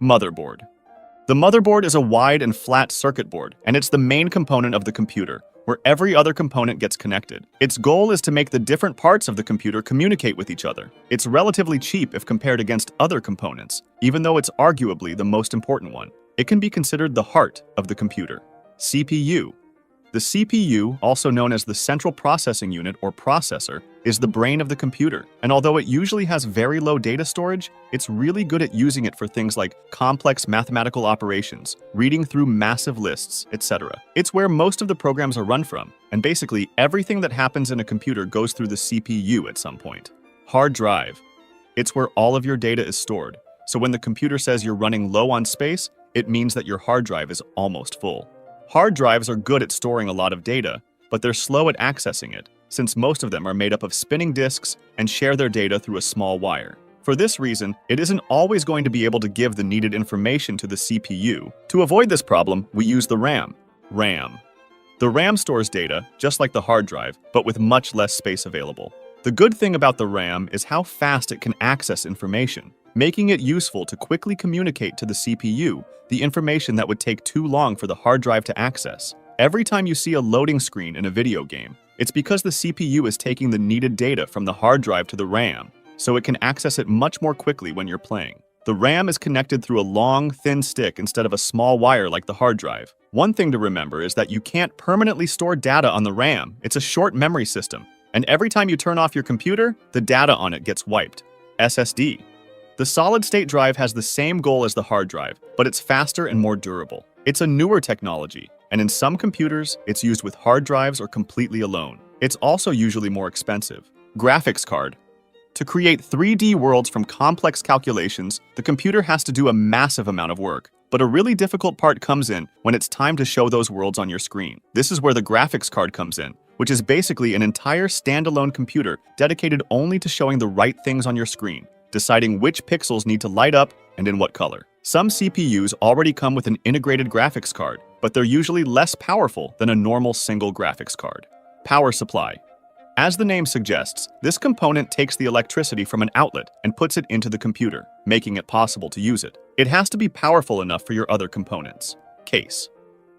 Motherboard. The motherboard is a wide and flat circuit board, and it's the main component of the computer, where every other component gets connected. Its goal is to make the different parts of the computer communicate with each other. It's relatively cheap if compared against other components, even though it's arguably the most important one. It can be considered the heart of the computer. CPU. The CPU, also known as the central processing unit or processor, is the brain of the computer, and although it usually has very low data storage, it's really good at using it for things like complex mathematical operations, reading through massive lists, etc. It's where most of the programs are run from, and basically everything that happens in a computer goes through the CPU at some point. Hard drive. It's where all of your data is stored, so when the computer says you're running low on space, it means that your hard drive is almost full. Hard drives are good at storing a lot of data, but they're slow at accessing it, since most of them are made up of spinning disks and share their data through a small wire. For this reason, it isn't always going to be able to give the needed information to the CPU. To avoid this problem, we use the RAM. The RAM stores data, just like the hard drive, but with much less space available. The good thing about the RAM is how fast it can access information, making it useful to quickly communicate to the CPU the information that would take too long for the hard drive to access. Every time you see a loading screen in a video game, it's because the CPU is taking the needed data from the hard drive to the RAM, so it can access it much more quickly when you're playing. The RAM is connected through a long, thin stick instead of a small wire like the hard drive. One thing to remember is that you can't permanently store data on the RAM. It's a short memory system, and every time you turn off your computer, the data on it gets wiped. SSD. The solid-state drive has the same goal as the hard drive, but it's faster and more durable. It's a newer technology, and in some computers, it's used with hard drives or completely alone. It's also usually more expensive. Graphics card. To create 3D worlds from complex calculations, the computer has to do a massive amount of work. But a really difficult part comes in when it's time to show those worlds on your screen. This is where the graphics card comes in, which is basically an entire standalone computer dedicated only to showing the right things on your screen, deciding which pixels need to light up and in what color. Some CPUs already come with an integrated graphics card, but they're usually less powerful than a normal single graphics card. Power supply. As the name suggests, this component takes the electricity from an outlet and puts it into the computer, making it possible to use it. It has to be powerful enough for your other components. Case.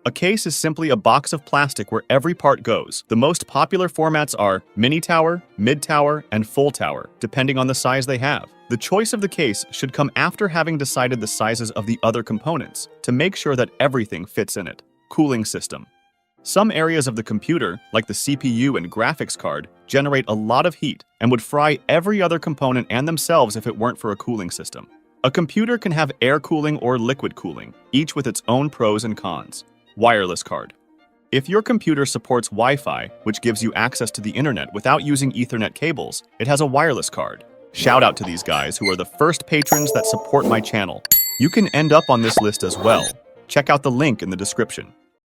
A case is simply a box of plastic where every part goes. The most popular formats are mini tower, mid tower, and full tower, depending on the size they have. The choice of the case should come after having decided the sizes of the other components to make sure that everything fits in it. Cooling system. Some areas of the computer, like the CPU and graphics card, generate a lot of heat and would fry every other component and themselves if it weren't for a cooling system. A computer can have air cooling or liquid cooling, each with its own pros and cons. Wireless card. If your computer supports Wi-Fi, which gives you access to the internet without using Ethernet cables, it has a wireless card. Shout out to these guys who are the first patrons that support my channel. You can end up on this list as well. Check out the link in the description.